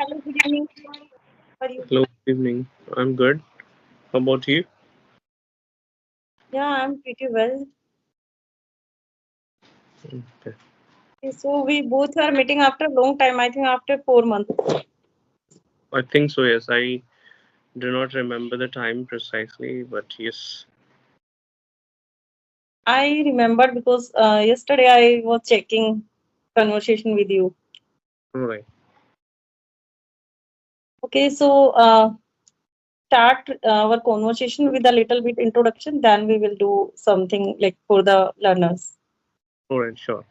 Hello, good evening. How are you? Hello, good evening. I'm good. How about you? Yeah, I'm pretty well. Okay. Okay, so we both are meeting after a long time. I think after 4 months. I think so, yes. I do not remember the time precisely, but yes. I remember because yesterday I was checking conversation with you. All right. Okay, so start our conversation with a little bit introduction. Then we will do something like for the learners. All right, sure.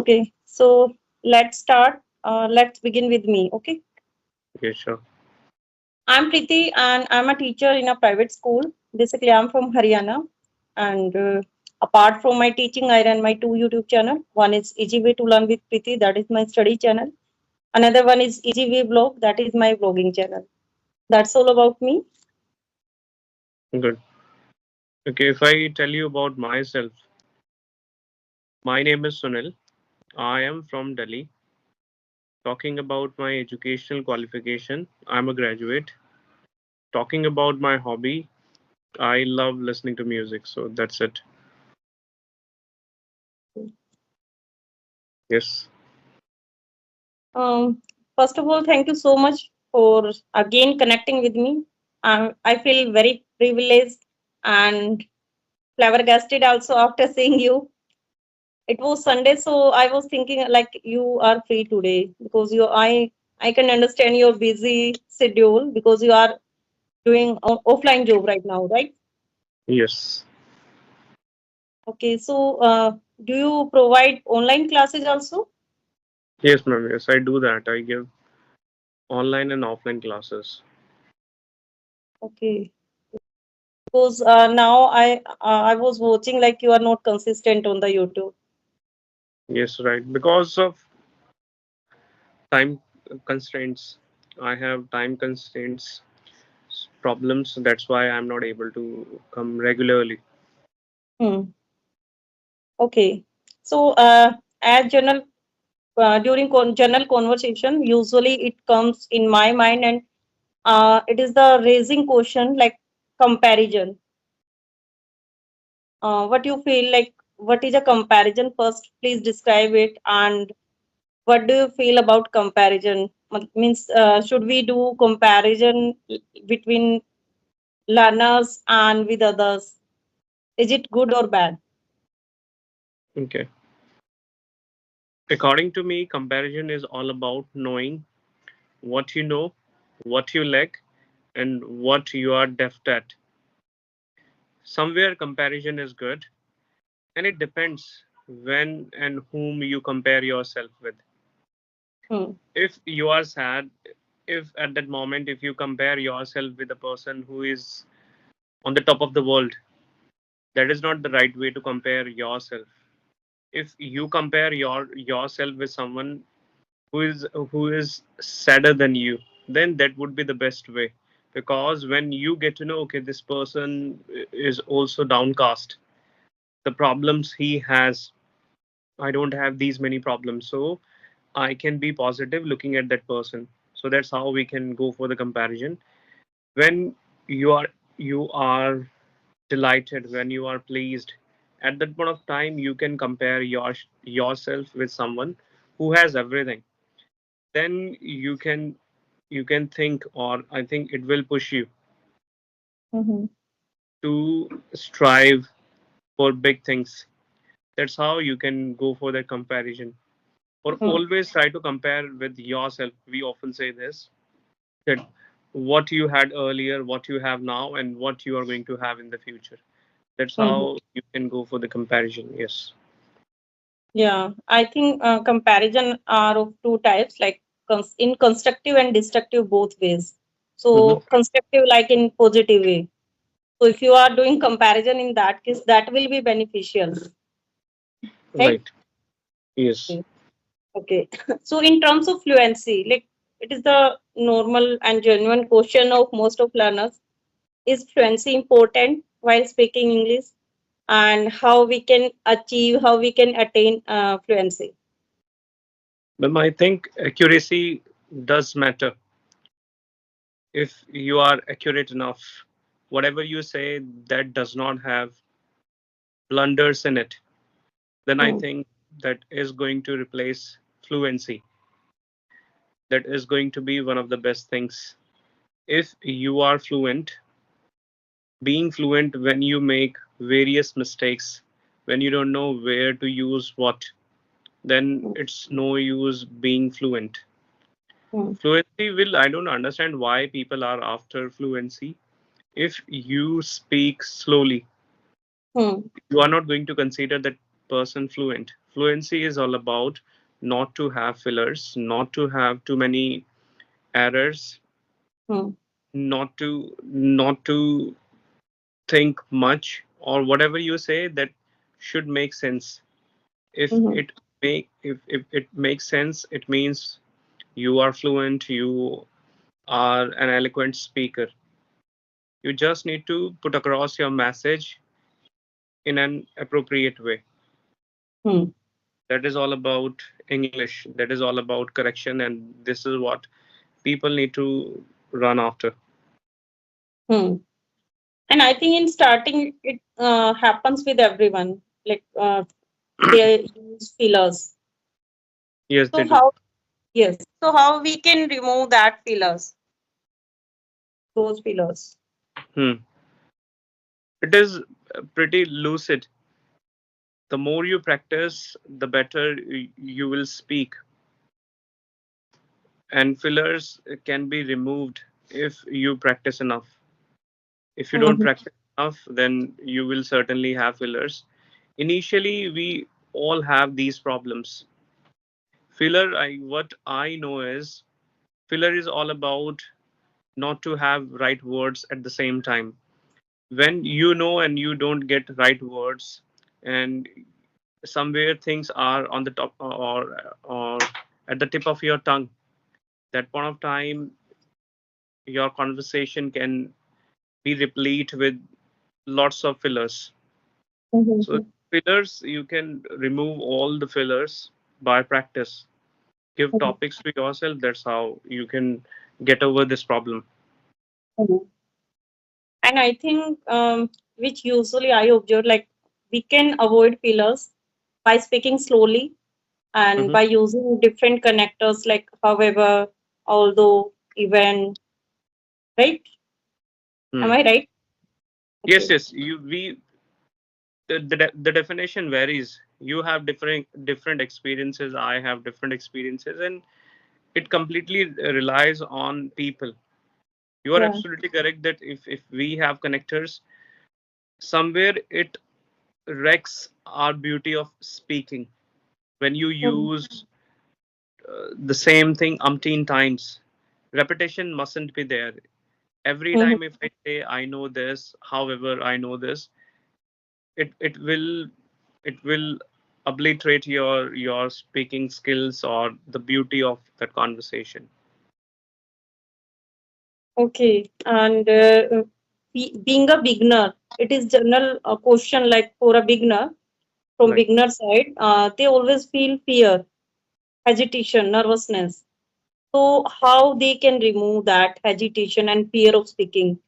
Okay, so let's start. Let's begin with me. Okay. Okay, sure. I'm Preeti and I'm a teacher in a private school. Basically, I'm from Haryana. And apart from my teaching, I run my two YouTube channel. One is Easy Way to Learn with Preeti, that is my study channel. Another one is Easy Way Blog, that is my blogging channel. That's all about me. Good. Okay, if I tell you about myself, my name is Sunil. I am from Delhi. Talking about my educational qualification, I'm a graduate. Talking about my hobby, I love listening to music, so that's it. Yes. First of all, thank you so much for again connecting with me. I feel very privileged and flabbergasted also after seeing you. It was Sunday, so I was thinking like you are free today because I can understand your busy schedule because you are doing offline job right now, right? Yes. Okay, so do you provide online classes also? Yes, ma'am. Yes, I do that. I give online and offline classes. Okay, because now I was watching like you are not consistent on the YouTube. Yes, right. Because of time constraints, I have time constraints problems. That's why I'm not able to come regularly. Hmm. Okay, so as general during general conversation, usually it comes in my mind and it is the raising question like comparison. What you feel like? What is a comparison? First, please describe it. And what do you feel about comparison? Means, should we do comparison between learners and with others? Is it good or bad? Okay. According to me, comparison is all about knowing what you know, what you lack, and what you are deft at. Somewhere comparison is good, and it depends when and whom you compare yourself with. Hmm. If you are sad, if at that moment, if you compare yourself with a person who is on the top of the world, that is not the right way to compare yourself. If you compare yourself with someone who is sadder than you, then that would be the best way, because when you get to know, okay, this person is also downcast, the problems he has, I don't have these many problems, so I can be positive looking at that person. So that's how we can go for the comparison. When you are delighted, when you are pleased, at that point of time you can compare yourself with someone who has everything. Then you can think, or I think it will push you Mm-hmm. to strive for big things. That's how you can go for that comparison, or Hmm. always try to compare with yourself. We often say this, that what you had earlier, what you have now, and what you are going to have in the future. That's Hmm. how you can go for the comparison. Yes. Yeah, I think comparison are of two types, like in constructive and destructive both ways. Hmm. So constructive, like in positive way. So if you are doing comparison in that case, that will be beneficial, right? Right. Yes. Okay. Okay. So in terms of fluency, like it is the normal and genuine question of most of learners: is fluency important while speaking English, and how we can achieve, how we can attain fluency? But I think accuracy does matter. If you are accurate enough, whatever you say that does not have blunders in it, then I Hmm. think that is going to replace fluency. That is going to be one of the best things. If you are fluent, being fluent when you make various mistakes, when you don't know where to use what, then Hmm. it's no use being fluent. Hmm. Fluency will, I don't understand why people are after fluency. If you speak slowly, Hmm. you are not going to consider that person fluent. Fluency is all about not to have fillers, not to have too many errors, Hmm. not to think much, or whatever you say that should make sense. If Hmm. it if it makes sense, it means you are fluent, you are an eloquent speaker. You just need to put across your message in an appropriate way. Hmm. That is all about English. That is all about correction, and this is what people need to run after. Hmm. And I think in starting, it happens with everyone. Like they use fillers. Yes, they So do. how? Yes. So how we can remove that fillers? Those fillers. Hmm. It is pretty lucid. The more you practice, the better you will speak. And fillers can be removed if you practice enough. If you don't Hmm. practice enough, then you will certainly have fillers. Initially, we all have these problems. Filler, what I know is filler is all about not to have right words at the same time. When you know and you don't get right words, and somewhere things are on the top, or at the tip of your tongue, that point of time your conversation can be replete with lots of fillers. So Hmm. fillers, you can remove all the fillers by practice. Give topics to yourself. That's how you can get over this problem. Hmm. And I think, which usually I observe, like we can avoid fillers by speaking slowly and Hmm. by using different connectors, like however, although, even, right? Am Hmm. I right? Yes, Okay. yes. The definition varies. You have different experiences. I have different experiences, and it completely relies on people. You are Yeah. absolutely correct that if we have connectors, somewhere it wrecks our beauty of speaking. When you Hmm. use the same thing umpteen times, repetition mustn't be there. Every Hmm. time if I say I know this, however I know this, it will obliterate your speaking skills or the beauty of that conversation. Okay. And being a beginner, it is general question, like for a beginner, from Right. beginner side, they always feel fear, hesitation, nervousness. So how they can remove that hesitation and fear of speaking?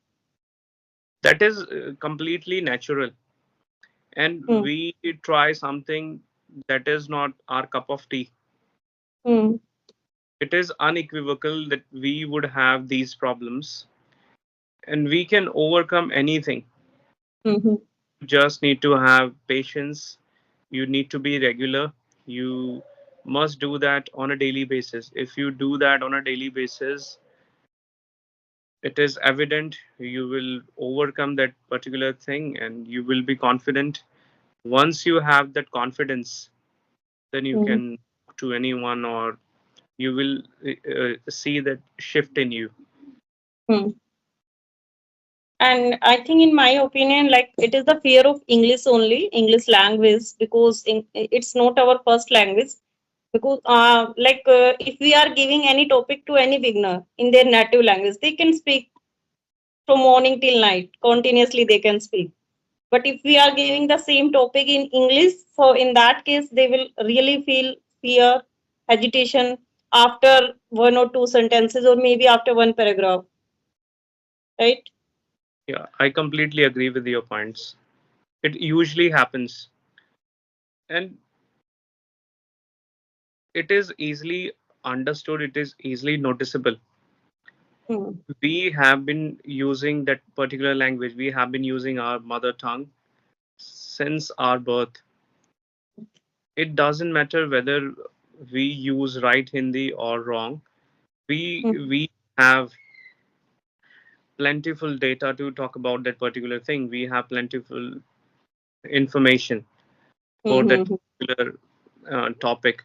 That is completely natural. And Hmm. we try something that is not our cup of tea. Hmm. It is unequivocal that we would have these problems, and we can overcome anything. Hmm. You just need to have patience. You need to be regular. You must do that on a daily basis. If you do that on a daily basis, it is evident you will overcome that particular thing and you will be confident. Once you have that confidence, then you Hmm. can talk to anyone, or you will see that shift in you. Hmm. And I think, in my opinion, like it is the fear of English only, English language, because it's not our first language. Because, if we are giving any topic to any beginner in their native language, they can speak from morning till night continuously. They can speak. But if we are giving the same topic in English, so in that case, they will really feel fear, hesitation after one or two sentences, or maybe after one paragraph, right? Yeah, I completely agree with your points. It usually happens, and it is easily understood, it is easily noticeable. Hmm. We have been using that particular language, we have been using our mother tongue since our birth. It doesn't matter whether we use right Hindi or wrong. we Hmm. we have plentiful data to talk about that particular thing. We have plentiful information Hmm. for Hmm. that Hmm. particular topic.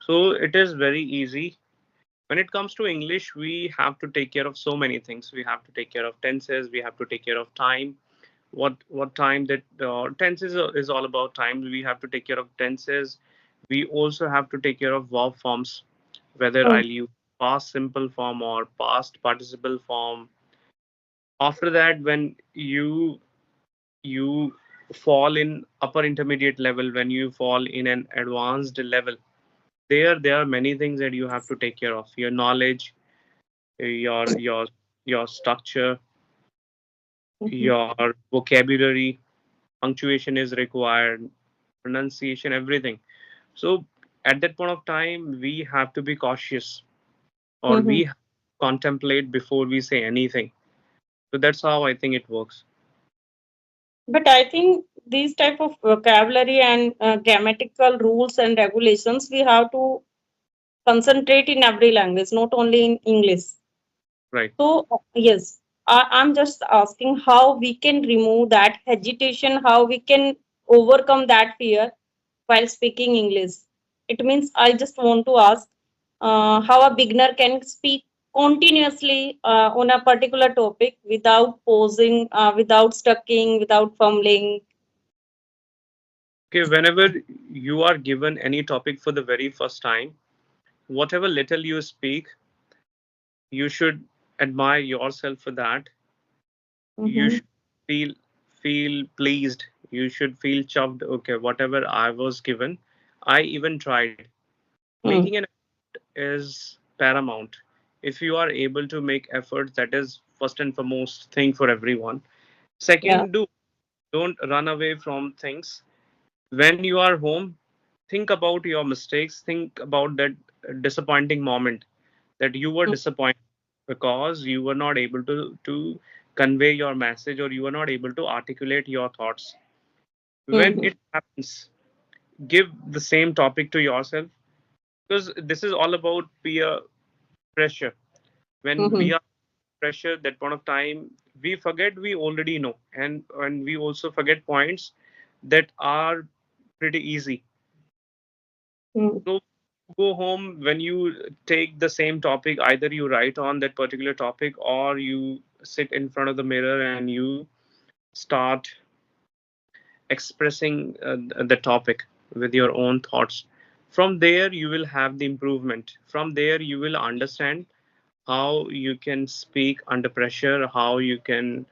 So it is very easy. When it comes to English, we have to take care of so many things. We have to take care of tenses. We have to take care of time. What time that tenses is all about time. We have to take care of tenses. We also have to take care of verb forms, whether Hmm. I'll use past simple form or past participle form. After that, when you fall in upper intermediate level, when you fall in an advanced level, there are many things that you have to take care of: your knowledge, your structure, Hmm. your vocabulary, punctuation is required, pronunciation, everything. So at that point of time, we have to be cautious, or Hmm. we contemplate before we say anything. So that's how I think it works. But I think these type of vocabulary and grammatical rules and regulations we have to concentrate in every language, not only in English. Right. So yes, I'm just asking how we can remove that hesitation, how we can overcome that fear while speaking English. It means I just want to ask how a beginner can speak continuously on a particular topic without pausing, without stucking, without fumbling. Okay, whenever you are given any topic for the very first time, whatever little you speak, you should admire yourself for that. You Mm-hmm. should feel feel pleased. You should feel chuffed. Okay, whatever I was given, I even tried. Making an effort is paramount. If you are able to make efforts, that is first and foremost thing for everyone. Yeah. Second, don't run away from things. When you are home, think about your mistakes. Think about that disappointing moment that you were disappointed because you were not able to convey your message, or you were not able to articulate your thoughts. When Mm-hmm. it happens, give the same topic to yourself, because this is all about peer pressure. When Mm-hmm. we are pressure, that point of time, we forget we already know, and we also forget points that are pretty easy. So go home, when you take the same topic, either you write on that particular topic, or you sit in front of the mirror and you start expressing the topic with your own thoughts. From there you will have the improvement. From there you will understand how you can speak under pressure, how you can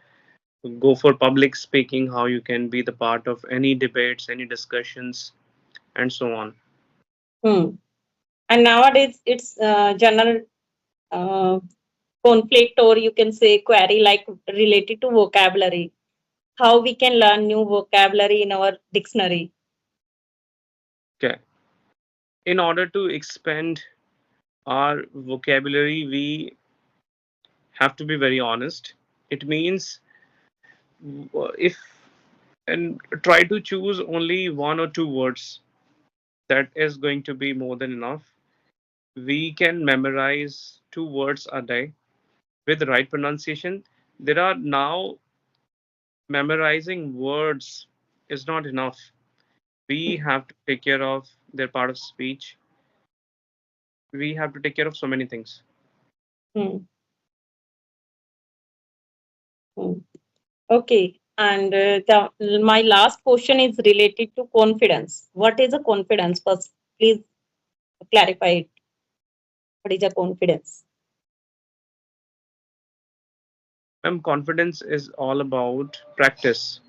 go for public speaking, how you can be the part of any debates, any discussions, and so on. Mm-hmm. And nowadays it's general uh, conflict, or you can say query like related to vocabulary, how we can learn new vocabulary in our dictionary. Okay, in order to expand our vocabulary, we have to be very honest. It means, if and try to choose only one or two words, that is going to be more than enough. We can memorize two words a day with the right pronunciation. There are now, memorizing words is not enough. We have to take care of their part of speech. We have to take care of so many things. Hmm. Hmm. Okay. And my last question is related to confidence. What is a confidence? First, please clarify it. What is a confidence? Confidence is all about practice.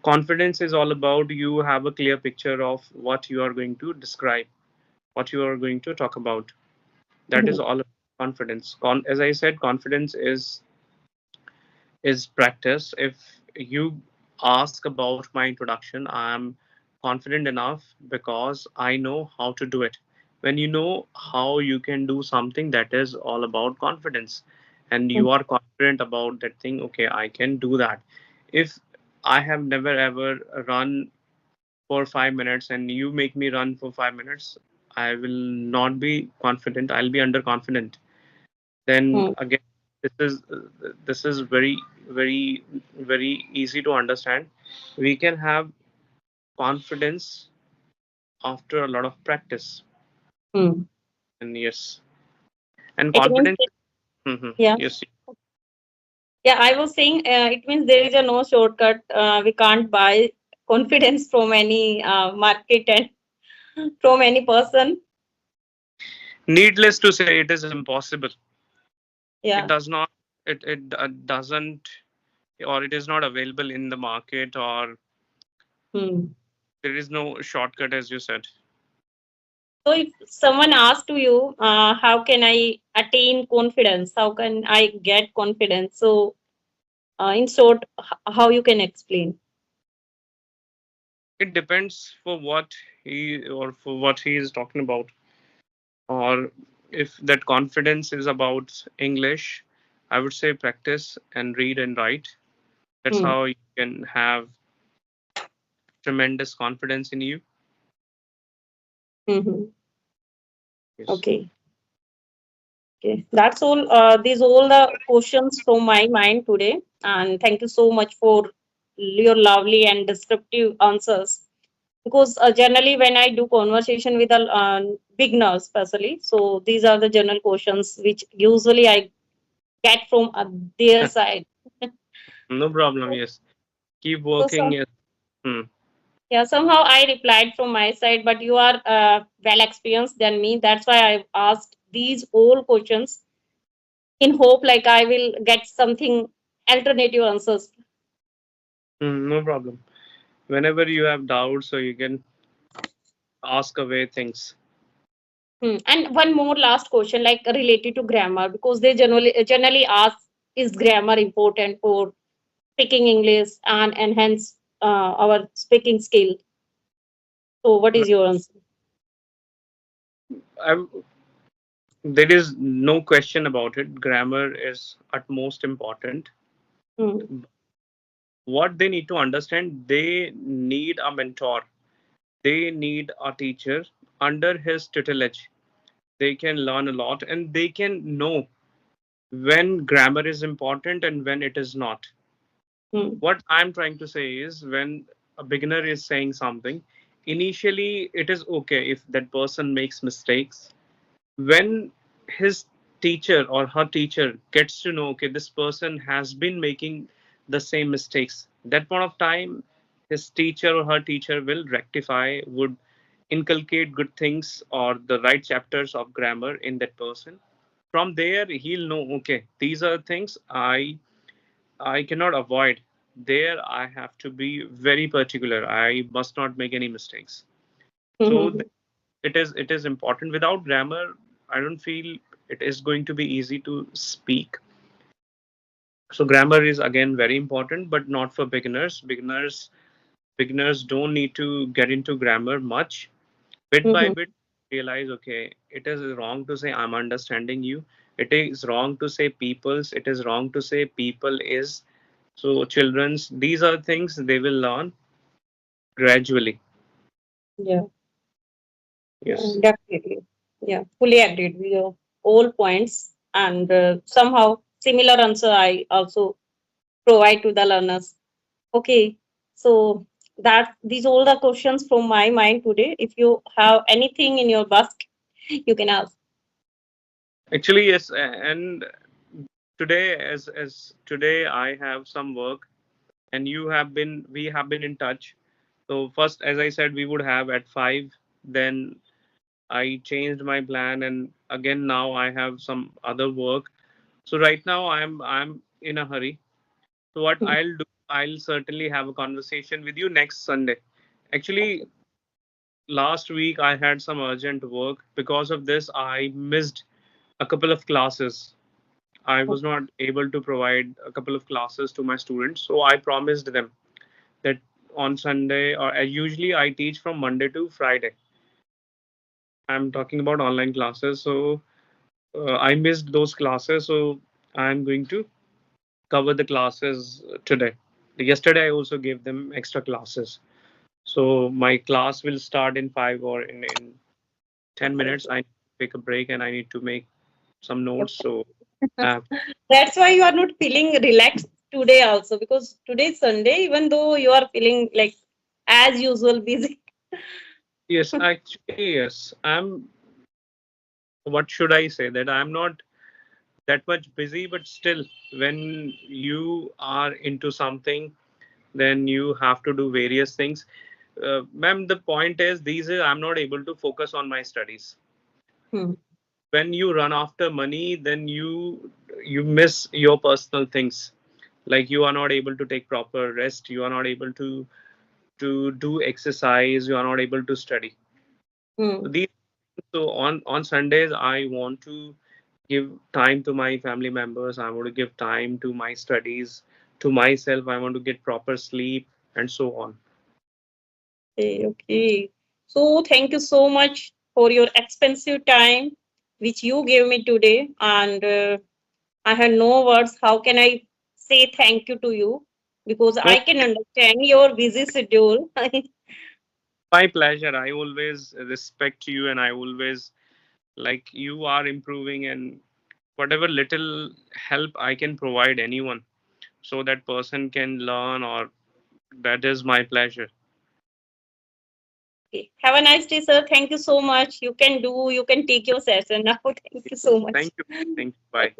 Confidence is all about you have a clear picture of what you are going to describe. what you are going to talk about. That is Mhm. all about confidence. As I said, confidence is practice. If you ask about my introduction, I'm confident enough because I know how to do it. When you know how you can do something, that is all about confidence. And you are confident about that thing, okay, I can do that. If I have never ever run for 5 minutes and you make me run for 5 minutes, I will not be confident. I'll be underconfident. Then Mhm. again, this is very very very easy to understand. We can have confidence after a lot of practice. Mhm. And yes, and It means, confidence. Mhm, yeah. yes. Yeah, I was saying it means there is a no shortcut. We can't buy confidence from any market and from any person. Needless to say, it is impossible. It Yeah. does not, it doesn't, or it is not available in the market, or Hmm. there is no shortcut, as you said. So if someone asks to you, how can I attain confidence? How can I get confidence? So in short, how you can explain? It depends for what he is talking about. Or if that confidence is about English, I would say practice and read and write. That's Hmm. how you can have tremendous confidence in you. Hmm. Yes. Okay. Okay. That's all. These all the questions from my mind today. And thank you so much for your lovely and descriptive answers. Because generally, when I do conversation with a beginners, especially, so these are the general questions which usually I get from their side. No problem. Yes. Keep So working. some, Yes. Hmm. yeah, somehow I replied from my side, but you are well experienced than me. That's why I asked these all questions in hope like I will get something alternative answers. No problem. Whenever you have doubts, so you can ask away things. And one more last question, like related to grammar, because they generally ask, is grammar important for speaking English and enhance our speaking skill? So, what is your answer? I, there is no question about it. Grammar is utmost important. Hmm. What they need to understand, they need a mentor. They need a teacher under his tutelage. They can learn a lot and they can know when grammar is important and when it is not. Hmm. What I'm trying to say is, when a beginner is saying something, initially it is okay if that person makes mistakes. When his teacher or her teacher gets to know, okay, this person has been making the same mistakes, that point of time his teacher or her teacher will rectify, would inculcate good things or the right chapters of grammar in that person. From there he'll know, okay, these are things I cannot avoid. There I have to be very particular, I must not make any mistakes. So Hmm. it is important. Without grammar, I don't feel it is going to be easy to speak. So grammar is again very important, but not for beginners. Beginners don't need to get into grammar much. Bit by Hmm. bit realize, okay, it is wrong to say I'm understanding you. It is wrong to say people's. It is wrong to say people is. So children's, these are things they will learn gradually. Yeah, yeah, Yes. definitely. Yeah, fully agreed with your all points. And somehow similar answer I also provide to the learners. Okay, so that these all the questions from my mind today. If you have anything in your basket, you can ask. Actually, yes. And today, as today I have some work, and we have been in touch. So first, as I said, we would have at 5. Then I changed my plan, and again now I have some other work. So right now I'm in a hurry. So what Hmm. I'll do, I'll certainly have a conversation with you next Sunday. Actually, Okay. last week I had some urgent work. Because of this, I missed a couple of classes. I was not able to provide a couple of classes to my students, so I promised them that on Sunday, or usually I teach from Monday to Friday. I'm talking about online classes, so I missed those classes, so I'm going to cover the classes today. Yesterday, I also gave them extra classes. So my class will start in 10 minutes. I take a break and I need to make some notes. So uh, That's why you are not feeling relaxed today also, because today is Sunday, even though you are feeling like as usual busy. yes, actually, yes. What should I say? That I'm not that much busy, but still, when you are into something, then you have to do various things. Ma'am, the point is, I'm not able to focus on my studies. Hmm. When you run after money, then you miss your personal things. Like you are not able to take proper rest. You are not able to do exercise. You are not able to study. So Hmm. these so on Sundays, I want to give time to my family members. I want to give time to my studies, to myself. I want to get proper sleep and so on. Okay, okay. So thank you so much for your expensive time which you gave me today, and I had no words. How can I say thank you to you? Because No, I can understand your busy schedule. my pleasure. I always respect you, and I always like you are improving, and whatever little help I can provide anyone so that person can learn, or that is my pleasure. Okay. Have a nice day, sir. Thank you so much. You can take your session now. Thank you so much. Thank you. Thank you. Bye.